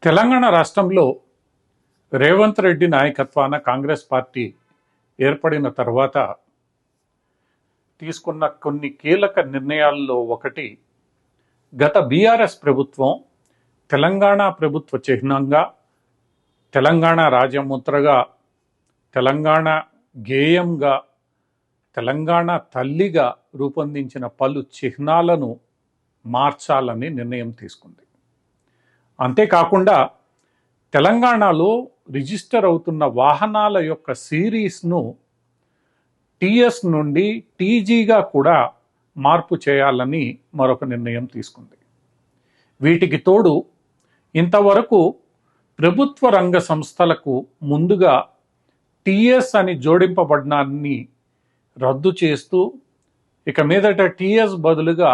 తెలంగాణ రాష్ట్రంలో రేవంత్ రెడ్డి నాయకత్వాన కాంగ్రెస్ పార్టీ ఏర్పడిన తర్వాత తీసుకున్న కొన్ని కీలక నిర్ణయాల్లో ఒకటి, గత బీఆర్ఎస్ ప్రభుత్వం తెలంగాణ ప్రభుత్వ చిహ్నంగా, తెలంగాణ రాజముద్రగా, తెలంగాణ గేయంగా, తెలంగాణ తల్లిగా రూపొందించిన పలు చిహ్నాలను మార్చాలని నిర్ణయం తీసుకుంది. అంతేకాకుండా తెలంగాణలో రిజిస్టర్ అవుతున్న వాహనాల యొక్క సిరీస్ను టీఎస్ నుండి టీజీగా కూడా మార్పు చేయాలని మరొక నిర్ణయం తీసుకుంది. వీటికి తోడు ఇంతవరకు ప్రభుత్వ రంగ సంస్థలకు ముందుగా టీఎస్ అని జోడింపబడినాన్ని రద్దు చేస్తూ ఇక మీదట టీఎస్ బదులుగా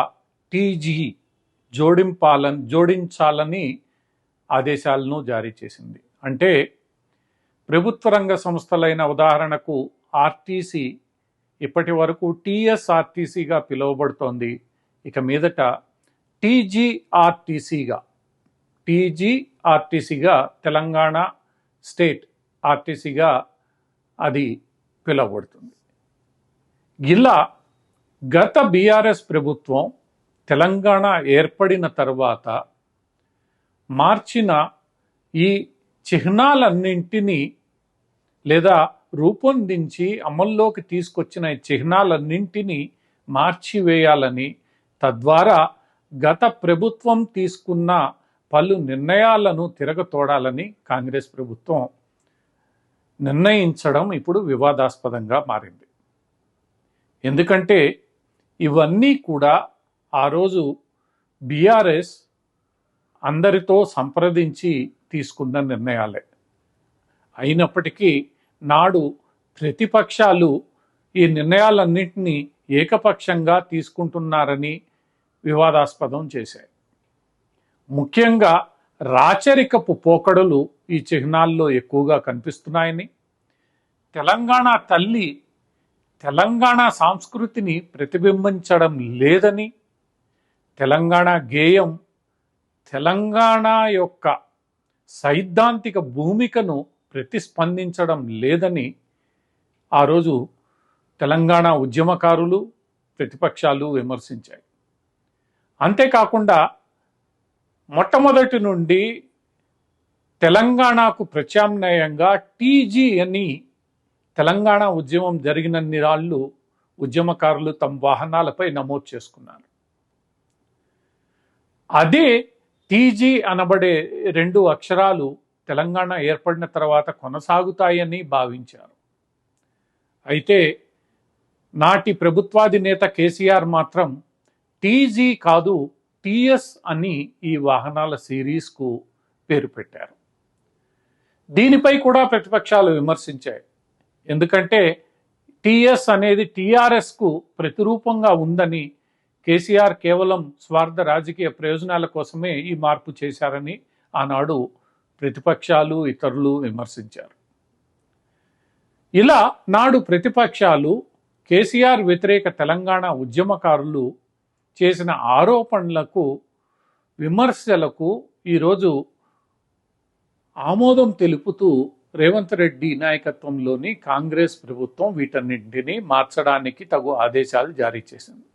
టీజీ జోడించాలని ఆదేశాలను జారీ చేసింది. అంటే ప్రభుత్వ రంగ సంస్థలైన ఉదాహరణకు ఆర్టీసీ ఇప్పటి వరకు టీఎస్ఆర్టీసీగా పిలువబడుతోంది. ఇక మీదట టీజీఆర్టీసీగా తెలంగాణ స్టేట్ ఆర్టీసీగా అది పిలువబడుతుంది. ఇలా గత బీఆర్ఎస్ ప్రభుత్వం తెలంగాణ ఏర్పడిన తర్వాత మార్చిన ఈ చిహ్నాలన్నింటినీ లేదా రూపొందించి అమల్లోకి తీసుకొచ్చిన ఈ చిహ్నాలన్నింటినీ మార్చివేయాలని, తద్వారా గత ప్రభుత్వం తీసుకున్న పలు నిర్ణయాలను తిరగతోడాలని కాంగ్రెస్ ప్రభుత్వం నిర్ణయించడం ఇప్పుడు వివాదాస్పదంగా మారింది. ఎందుకంటే ఇవన్నీ కూడా ఆ రోజు బీఆర్ఎస్ అందరితో సంప్రదించి తీసుకున్న నిర్ణయాలే అయినప్పటికీ నాడు ప్రతిపక్షాలు ఈ నిర్ణయాలన్నింటినీ ఏకపక్షంగా తీసుకుంటున్నారని వివాదాస్పదం చేశాయి. ముఖ్యంగా రాచరికపు పోకడలు ఈ చిహ్నాల్లో ఎక్కువగా కనిపిస్తున్నాయని, తెలంగాణ తల్లి తెలంగాణ సంస్కృతిని ప్రతిబింబించడం లేదని, తెలంగాణ గేయం తెలంగాణ యొక్క సైద్ధాంతిక భూమికను ప్రతిస్పందించడం లేదని ఆ రోజు తెలంగాణ ఉద్యమకారులు, ప్రతిపక్షాలు విమర్శించాయి. అంతేకాకుండా మొట్టమొదటి నుండి తెలంగాణకు ప్రత్యామ్నాయంగా టీజీ అని తెలంగాణ ఉద్యమం జరిగినన్ని నాళ్ళు ఉద్యమకారులు తమ వాహనాలపై నమోదు చేసుకున్నారు. అదే టీజీ అనబడే 2 అక్షరాలు తెలంగాణ ఏర్పడిన తర్వాత కొనసాగుతాయని భావించారు. అయితే నాటి ప్రభుత్వాధినేత కేసీఆర్ మాత్రం టీజీ కాదు టీఎస్ అని ఈ వాహనాల సిరీస్కు పేరు పెట్టారు. దీనిపై కూడా ప్రతిపక్షాలు విమర్శించాయి. ఎందుకంటే టీఎస్ అనేది టీఆర్ఎస్కు ప్రతిరూపంగా ఉందని, కేసీఆర్ కేవలం స్వార్థ రాజకీయ ప్రయోజనాల కోసమే ఈ మార్పు చేశారని ఆనాడు ప్రతిపక్షాలు, ఇతరులు విమర్శించారు. ఇలా నాడు ప్రతిపక్షాలు, కేసీఆర్ వ్యతిరేక తెలంగాణ ఉద్యమకారులు చేసిన ఆరోపణలకు, విమర్శలకు ఈరోజు ఆమోదం తెలుపుతూ రేవంత్ రెడ్డి నాయకత్వంలోని కాంగ్రెస్ ప్రభుత్వం వీటన్నింటినీ మార్చడానికి తగు ఆదేశాలు జారీ చేసింది.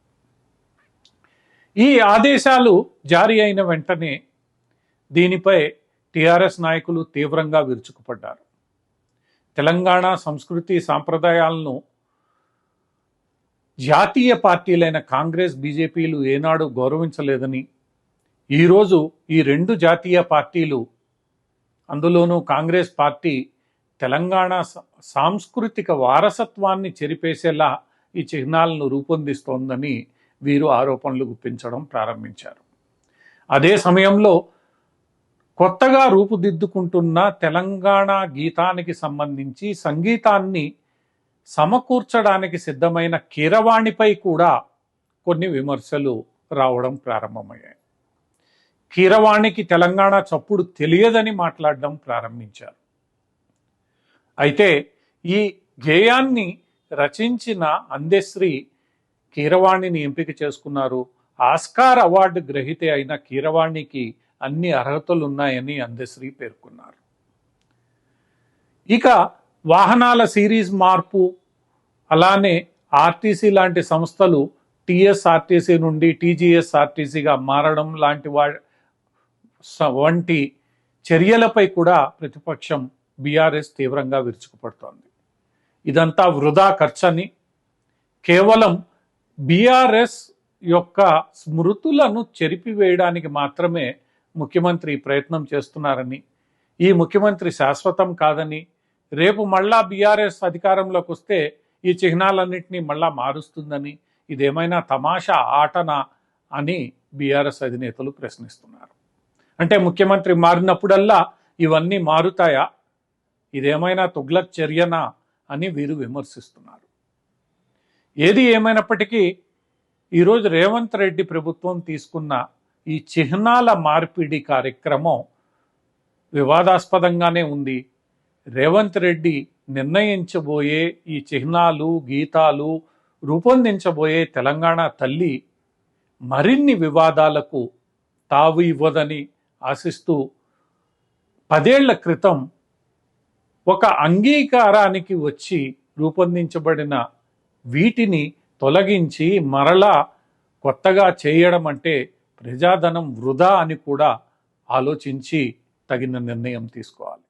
ఈ ఆదేశాలు జారీ అయిన వెంటనే దీనిపై టీఆర్ఎస్ నాయకులు తీవ్రంగా విరుచుకుపడ్డారు. తెలంగాణ సంస్కృతి సాంప్రదాయాలను జాతీయ పార్టీలైన కాంగ్రెస్, బీజేపీలు ఏనాడు గౌరవించలేదని, ఈరోజు ఈ 2 జాతీయ పార్టీలు, అందులోనూ కాంగ్రెస్ పార్టీ తెలంగాణ సాంస్కృతిక వారసత్వాన్ని చెరిపేసేలా ఈ చిహ్నాలను రూపొందిస్తోందని వీరు ఆరోపణలు గుప్పించడం ప్రారంభించారు. అదే సమయంలో కొత్తగా రూపుదిద్దుకుంటున్న తెలంగాణ గీతానికి సంబంధించి సంగీతాన్ని సమకూర్చడానికి సిద్ధమైన కీరవాణిపై కూడా కొన్ని విమర్శలు రావడం ప్రారంభమయ్యాయి. కీరవాణికి తెలంగాణ చప్పుడు తెలియదని మాట్లాడడం ప్రారంభించారు. అయితే ఈ గేయాన్ని రచించిన అందెశ్రీ కీరవాణిని ఎంపిక చేసుకున్నారు. ఆస్కార్ అవార్డు గ్రహీత అయిన కీరవాణికి అన్ని అర్హతలు ఉన్నాయని అందశ్రీ పేర్కొన్నారు. ఇక వాహనాల సిరీస్ మార్పు, అలానే ఆర్టీసీ లాంటి సంస్థలు టీఎస్ఆర్టీసీ నుండి టీజీఎస్ఆర్టీసీగా మారడం లాంటి వంటి చర్యలపై కూడా ప్రతిపక్షం బీఆర్ఎస్ తీవ్రంగా విరుచుకుపడుతోంది. ఇదంతా వృధా ఖర్చని, కేవలం బీఆర్ఎస్ యొక్క స్మృతులను చెరిపివేయడానికి మాత్రమే ముఖ్యమంత్రి ప్రయత్నం చేస్తున్నారని, ఈ ముఖ్యమంత్రి శాశ్వతం కాదని, రేపు మళ్ళా బీఆర్ఎస్ అధికారంలోకి వస్తే ఈ చిహ్నాలన్నింటినీ మళ్ళా మారుస్తుందని, ఇదేమైనా తమాషా ఆటనా అని బీఆర్ఎస్ అధినేతలు ప్రశ్నిస్తున్నారు. అంటే ముఖ్యమంత్రి మారినప్పుడల్లా ఇవన్నీ మారుతాయా? ఇదేమైనా తుగ్లక్ చర్యనా అని వీరు విమర్శిస్తున్నారు. ఏది ఏమైనప్పటికీ ఈరోజు రేవంత్ రెడ్డి ప్రభుత్వం తీసుకున్న ఈ చిహ్నాల మార్పిడి కార్యక్రమం వివాదాస్పదంగానే ఉంది. రేవంత్ రెడ్డి నిర్ణయించబోయే ఈ చిహ్నాలు, గీతాలు రూపొందించబోయే తెలంగాణ తల్లి మరిన్ని వివాదాలకు తావు ఇవ్వదని ఆశిస్తూ 10 ఏళ్ల క్రితం ఒక అంగీకారానికి వచ్చి రూపొందించబడిన వీటిని తొలగించి మరలా కొత్తగా చేయడం అంటే ప్రజాధనం వృధా అని కూడా ఆలోచించి తగిన నిర్ణయం తీసుకోవాలి.